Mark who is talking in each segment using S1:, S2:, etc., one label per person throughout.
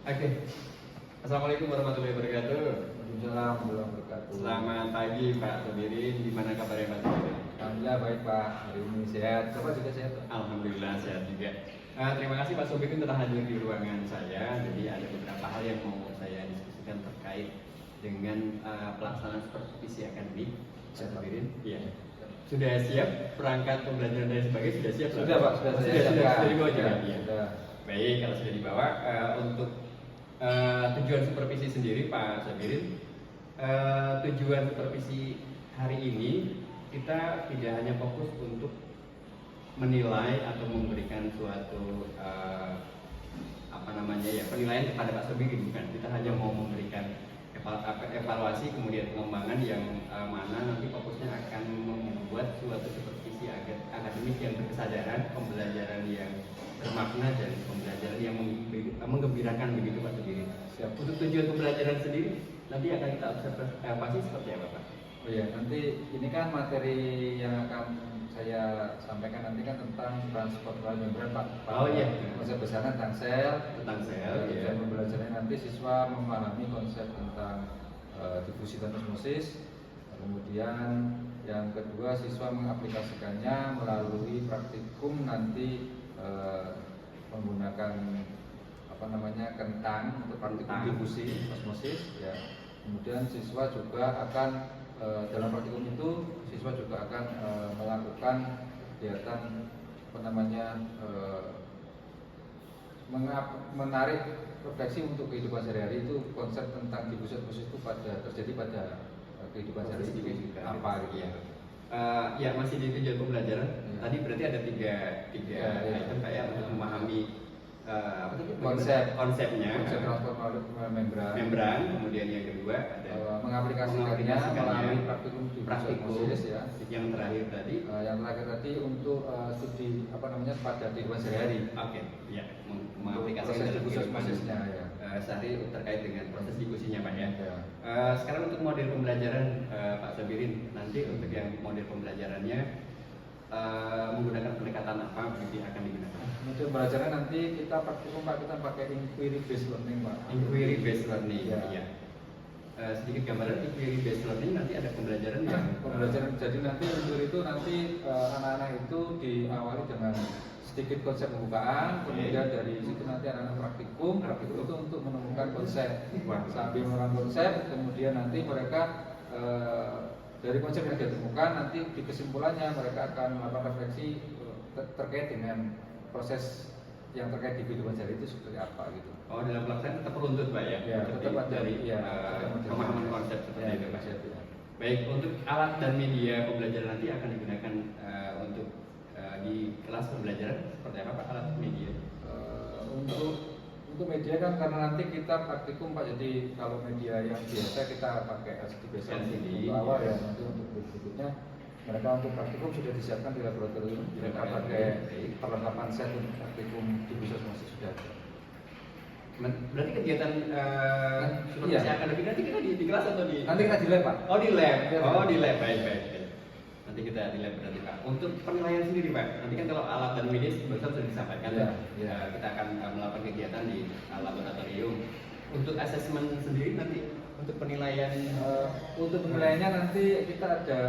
S1: Oke. Assalamualaikum warahmatullahi wabarakatuh.
S2: Waalaikumsalam warahmatullahi wabarakatuh.
S1: Selamat pagi Pak Sobirin. Gimana kabarnya Pak Sobirin?
S2: Alhamdulillah baik Pak. Hari ini sehat. Bapak juga sehat Pak?
S1: Alhamdulillah sehat juga. Terima kasih Pak Sobirin telah hadir di ruangan saya. Jadi ada beberapa hal yang mau saya diskusikan terkait dengan pelaksanaan supervisi akademik. Pak Sobirin, iya. Sudah siap perangkat pembelajaran dan sebagainya sudah siap?
S2: Sudah Pak,
S1: sudah dibawa juga.
S2: Ya, sudah.
S1: Baik, kalau sudah dibawa untuk tujuan supervisi sendiri Pak Sabirin, tujuan supervisi hari ini kita tidak hanya fokus untuk menilai atau memberikan suatu penilaian kepada Pak Sabirin, bukan. Kita hanya mau memberikan evaluasi kemudian pengembangan yang mana nanti fokusnya akan membuat suatu supervisi akademik yang berkesadaran, pembelajaran yang bermakna dan pembelajaran yang menggembirakan begitu Pak sendiri. Siap. Untuk tujuan pembelajaran sendiri nanti akan kita observasi seperti apa Pak?
S2: Oh ya, nanti ini kan materi yang akan saya sampaikan nanti kan tentang transport membran Pak.
S1: Oh iya.
S2: Konsep besarnya tentang sel.
S1: Tentang sel.
S2: Ya. Dan pembelajarannya nanti siswa memahami konsep tentang difusi dan osmosis. Kemudian yang kedua siswa mengaplikasikannya melalui praktikum nanti menggunakan kentang untuk praktikum difusi osmosis ya. Kemudian siswa juga akan dalam praktikum itu siswa juga akan melakukan kegiatan menarik refleksi untuk kehidupan sehari-hari. Itu konsep tentang difusi osmosis itu terjadi pada kehidupan sehari-hari apa gitu ya.
S1: Ya masih di tujuan pembelajaran. Ya. Tadi berarti ada tiga item Pak ya untuk memahami konsepnya.
S2: Konsep transport
S1: membran. Kemudian yang kedua ada
S2: mengaplikasikannya melalui praktikum ya.
S1: Yang terakhir tadi.
S2: Yang terakhir tadi untuk studi pada kehidupan sehari-hari.
S1: Oke. Ya. Mengaplikasikan
S2: proses prosesnya ya.
S1: Sehari terkait dengan proses diskusinya Pak ya.
S2: Ya.
S1: Sekarang untuk model pembelajaran Pak Sabirin, nanti untuk yang model pembelajarannya menggunakan pendekatan apa yang akan digunakan?
S2: Model pembelajaran nanti kita praktikum Pak, kita pakai inquiry based learning Pak.
S1: Inquiry based learning
S2: ya.
S1: Ya. Sedikit gambaran inquiry based learning nanti ada pembelajaran yang
S2: pembelajaran jadi nanti itu nanti anak-anak itu diawali dengan sedikit konsep pembukaan, kemudian dari situ nanti anak-anak praktikum itu untuk menemukan konsep. Sambil menemukan konsep, kemudian nanti mereka dari konsep yang ditemukan nanti di kesimpulannya mereka akan melakukan refleksi terkait dengan proses yang terkait di kehidupan sehari itu seperti apa gitu.
S1: Oh, dalam pelaksanaan tetap runtut Pak ya?
S2: Ya, tetap dari
S1: pemahaman konsep seperti itu Pak.
S2: Ya.
S1: Baik, untuk alat dan media pembelajaran nanti akan digunakan untuk di kelas pembelajaran seperti apa Pak alat media?
S2: Untuk media kan karena nanti kita praktikum Pak, jadi kalau media yang biasa kita pakai LCD biasa untuk awal ya, nanti untuk berikutnya mereka untuk praktikum sudah disiapkan di laboratorium, mereka pakai perlengkapan set untuk praktikum di khusus masih sudah ada.
S1: Berarti kegiatan supervisi akademik nanti kita di kelas atau di?
S2: Nanti kita di lab Pak.
S1: Oh di lab. Oh di lab, baik. Nanti kita di lab berarti Pak. Untuk penilaian sendiri Pak, nanti kan kalau alat dan media barusan sudah disampaikan. Kita akan melakukan kegiatan di laboratorium. Untuk asesmen sendiri nanti untuk penilaian
S2: untuk penilaiannya nanti kita ada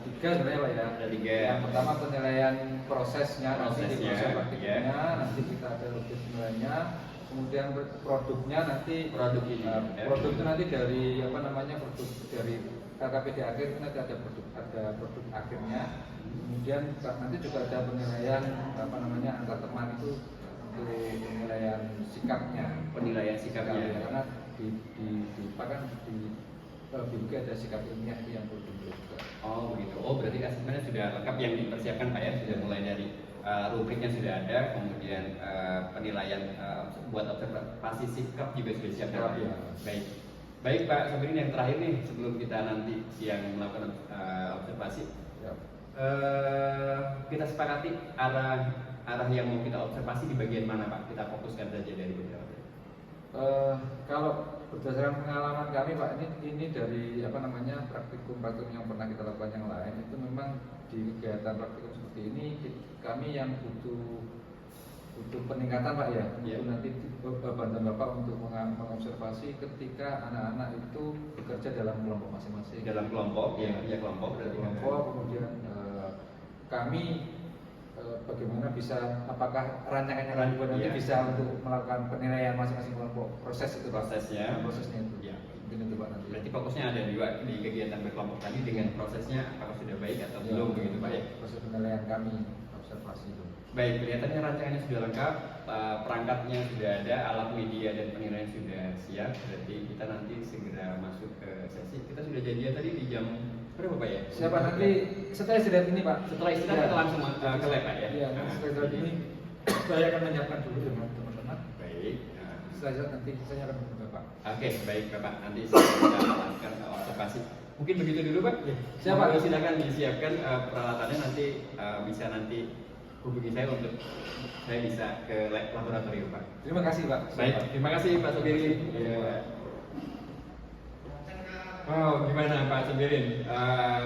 S2: tiga sebenarnya Pak ya.
S1: Ada tiga.
S2: Yang pertama penilaian prosesnya nanti di proses praktiknya, nanti kita ada lebih penilaiannya. Kemudian produknya nanti produk itu nanti dari produk dari KKPD akhir itu nanti ada produk akhirnya. Kemudian nanti juga ada penilaian antar teman itu untuk penilaian sikapnya. Karena di biologi ada sikap ilmiah yang perlu juga.
S1: Oh begitu. Oh berarti asesmennya sudah lengkap yang dipersiapkan Pak ya, sudah mulai dari rubriknya sudah ada, kemudian penilaian buat observasi sikap juga sudah siap Pak ya. Baik Pak Sabirin, yang terakhir nih sebelum kita nanti siang melakukan observasi, kita sepakati arah yang mau kita observasi di bagian mana Pak? Kita fokuskan saja dari beberapa.
S2: Kalau berdasarkan pengalaman kami Pak, ini dari praktikum yang pernah kita lakukan yang lain, itu memang di kegiatan praktikum seperti ini kami yang butuh butuh peningkatan Pak ya,
S1: Ya.
S2: untuk nanti bantuan Bapak untuk mengobservasi ketika anak-anak itu bekerja dalam kelompok masing-masing.
S1: Dalam kelompok, ya kelompok berarti
S2: Kelompok, kemudian kami bagaimana bisa, apakah rancangannya nanti
S1: Iya.
S2: bisa untuk melakukan penilaian masing-masing kelompok, prosesnya itu
S1: Ya.
S2: mungkin itu Pak nanti.
S1: Berarti fokusnya ada di kegiatan berkelompok tadi dengan prosesnya apakah sudah baik atau
S2: Ya,
S1: belum begitu Pak ya.
S2: proses penilaian kami, observasi itu.
S1: Baik, kelihatannya rancangannya sudah lengkap, perangkatnya sudah ada, alat media dan penilaian sudah siap. Berarti kita nanti segera masuk ke sesi. Kita sudah janjian tadi di jam berapa Pak ya?
S2: Siapa nanti setelah istirahat ini Pak?
S1: Setelah istirahat kita langsung ke lab Pak ya?
S2: Iya, setelah istirahat ini saya akan menyiapkan dulu dengan teman-teman.
S1: Baik.
S2: Setelah istirahat nanti saya akan menghubungi Bapak.
S1: Oke, baik Bapak. Nanti kita lakukan observasi. Mungkin begitu dulu Pak.
S2: Siapa?
S1: Silakan disiapkan peralatannya, nanti bisa nanti hubungi saya untuk saya bisa ke laboratorium Pak.
S2: Terima kasih Pak.
S1: Baik, terima kasih Pak Sobirin. Wow, gimana Pak Sobirin?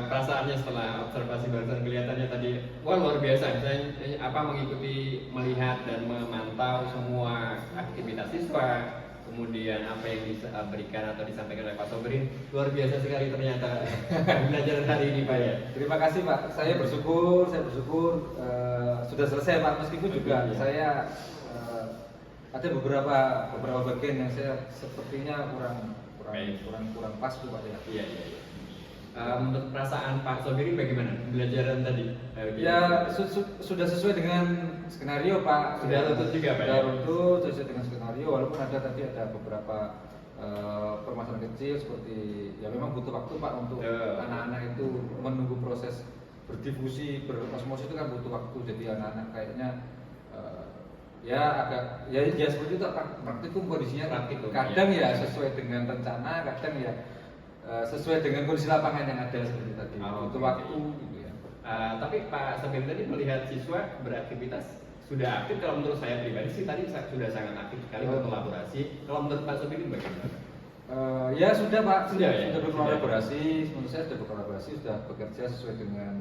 S1: Perasaannya setelah observasi barusan kelihatannya tadi, wah luar biasa. Saya mengikuti, melihat dan memantau semua aktivitas siswa, kemudian apa yang diberikan atau disampaikan oleh Pak Sobirin. Luar biasa sekali ternyata pembelajaran hari ini Pak ya.
S2: Terima kasih Pak. Saya bersyukur sudah selesai Pak. Meskipun juga saya ada beberapa bagian yang saya sepertinya kurang pas tuh Pak ya.
S1: Iya. Menurut perasaan Pak Sobirin bagaimana pembelajaran tadi?
S2: Ya sudah sesuai dengan skenario Pak.
S1: Sudah runtut juga Pak.
S2: Sudah runtut sesuai dengan skenario, walaupun ada beberapa permasalahan kecil seperti ya memang butuh waktu Pak untuk anak-anak itu menunggu proses berdifusi, berosmosis itu kan butuh waktu. Jadi anak-anak kayaknya ya agak ya seperti itu praktikum kondisinya kadang ya sesuai dengan rencana, kadang ya sesuai dengan kondisi lapangan yang ada seperti tadi. Butuh waktu gitu ya.
S1: Tapi Pak Sobirin tadi melihat siswa beraktivitas sudah aktif. Kalau menurut saya pribadi sih tadi sudah sangat aktif sekali berkolaborasi. Kalau menurut Pak Sobirin bagaimana?
S2: Ya sudah Pak, sudah
S1: ya?
S2: berkolaborasi. Menurut saya sudah berkolaborasi, sudah bekerja sesuai dengan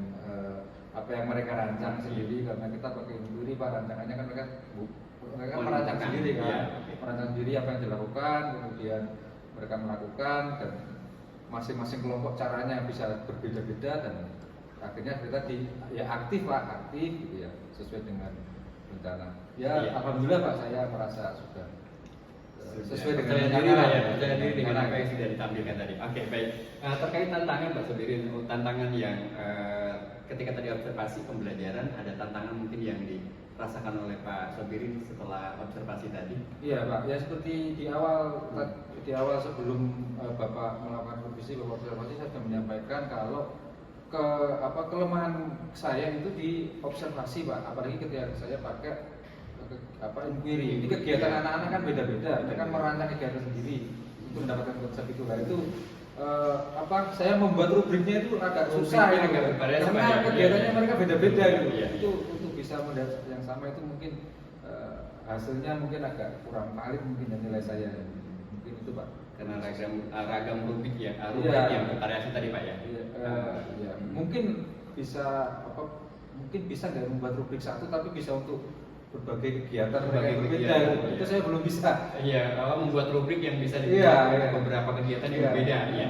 S2: apa yang mereka rancang sendiri, karena kita pakai sendiri Pak, rancangannya kan mereka merancang sendiri kan, merancang sendiri apa yang dilakukan, kemudian mereka melakukan dan masing-masing kelompok caranya bisa berbeda-beda dan akhirnya kita ya aktif gitu ya, sesuai dengan rencana. Ya alhamdulillah Pak, saya merasa sudah sesuai dengan
S1: percaya diri dengan apa yang sudah ditampilkan tadi. Oke, baik. Terkait tantangan Pak Sobirin, tantangan yang ketika tadi observasi pembelajaran, ada tantangan mungkin yang dirasakan oleh Pak Sobirin setelah observasi tadi?
S2: Iya Pak, ya seperti di awal sebelum Bapak melakukan revisi, Bapak observasi, saya sudah menyampaikan kalau kelemahan saya itu di observasi Pak, apalagi ketika saya pakai inquiry. Ini kegiatan anak-anak kan beda-beda, mereka kan merancang kegiatan sendiri untuk mendapatkan konsep itu. Nah itu saya membuat rubriknya itu agak susah ya, karena kegiatannya mereka beda-beda gitu. Itu untuk bisa mendapat yang sama itu mungkin hasilnya mungkin agak kurang valid mungkin dan nilai saya mungkin itu Pak.
S1: Karena ragam rubrik ya, yang bervariasi tadi Pak ya.
S2: Ya, mungkin bisa nggak membuat rubrik satu, tapi bisa untuk berbagai kegiatan mereka yang berbeda. Itu saya belum bisa.
S1: Iya, membuat rubrik yang bisa digunakan beberapa kegiatan yang berbeda. Iya.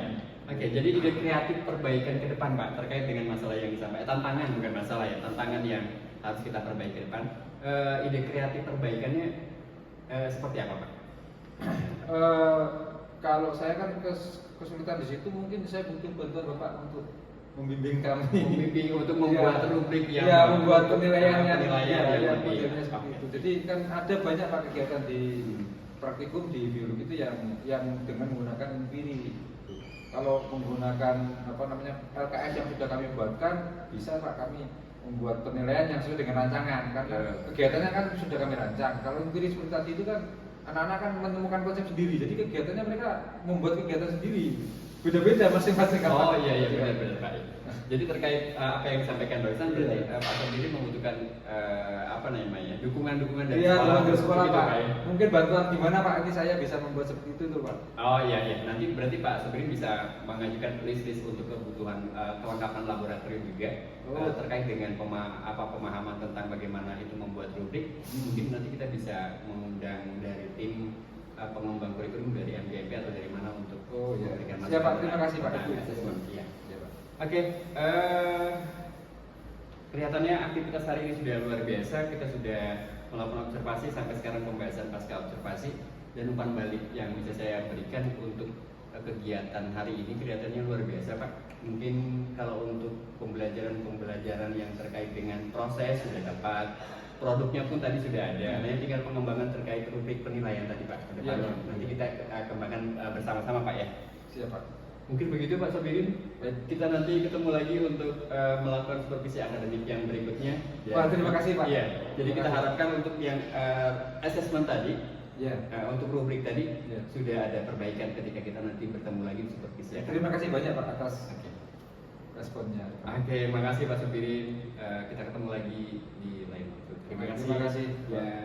S1: Oke, jadi ide kreatif perbaikan ke depan Pak terkait dengan masalah yang disampaikan, tantangan bukan masalah ya, tantangan yang harus kita perbaiki ke depan. Ide kreatif perbaikannya seperti apa Pak?
S2: Kalau saya kan kesulitan di situ, mungkin saya butuh bantuan Bapak untuk membimbing kami.
S1: Membimbing untuk membuat rubrik yang
S2: membuat penilaiannya
S1: lebih
S2: seperti itu. Jadi kan ada banyak Pak kegiatan di praktikum di biologi itu yang dengan menggunakan empiri. Kalau menggunakan LKS yang sudah kami buatkan, bisa Pak kami membuat penilaian yang sesuai dengan rancangan. Kan kegiatannya kan sudah kami rancang. Kalau empiri seperti tadi itu kan anak-anak kan menemukan konsep sendiri, jadi kegiatannya mereka membuat kegiatan sendiri. beda-beda masing-masing kan.
S1: Oh
S2: Pak.
S1: iya benar Pak. Jadi terkait apa yang disampaikan barusan berarti Pak sendiri membutuhkan apa namanya dukungan dari
S2: Iya,
S1: sekolah,
S2: dari sekolah
S1: gitu,
S2: Pak.
S1: ya?
S2: Mungkin bantuan gimana Pak? Ini saya bisa membuat seperti itu tuh Pak.
S1: Oh iya nanti berarti Pak Sobrin bisa mengajukan list untuk kebutuhan kelengkapan laboratorium juga terkait dengan pemahaman tentang bagaimana itu membuat rubrik. Mungkin nanti kita bisa mengundang dari tim pengembang kurikulum dari MGMP atau dari mana untuk memberikan
S2: Siap Pak, terima kasih Pak.
S1: Iya. Oke, kelihatannya aktivitas hari ini sudah luar biasa. Kita sudah melakukan observasi sampai sekarang pembahasan pasca observasi dan umpan balik yang bisa saya berikan untuk kegiatan hari ini kelihatannya luar biasa Pak. Mungkin kalau untuk pembelajaran yang terkait dengan proses sudah dapat, produknya pun tadi sudah ada. Hanya tinggal pengembangan terkait rubrik penilaian tadi Pak. Kedepannya nanti kita kembangkan bersama-sama Pak ya.
S2: Siap Pak.
S1: Mungkin begitu Pak Sobirin. Kita nanti ketemu lagi untuk melakukan supervisi akademik yang berikutnya.
S2: Pak, terima kasih Pak.
S1: Iya. Jadi kita harapkan untuk yang assessment tadi, untuk rubrik tadi sudah ada perbaikan ketika kita nanti bertemu lagi di supervisi akademik.
S2: Terima kasih banyak Pak atas responnya.
S1: Oke, makasih Pak Sobirin. Kita ketemu lagi di lain waktu. Terima kasih.
S2: Terima kasih.
S1: Ya.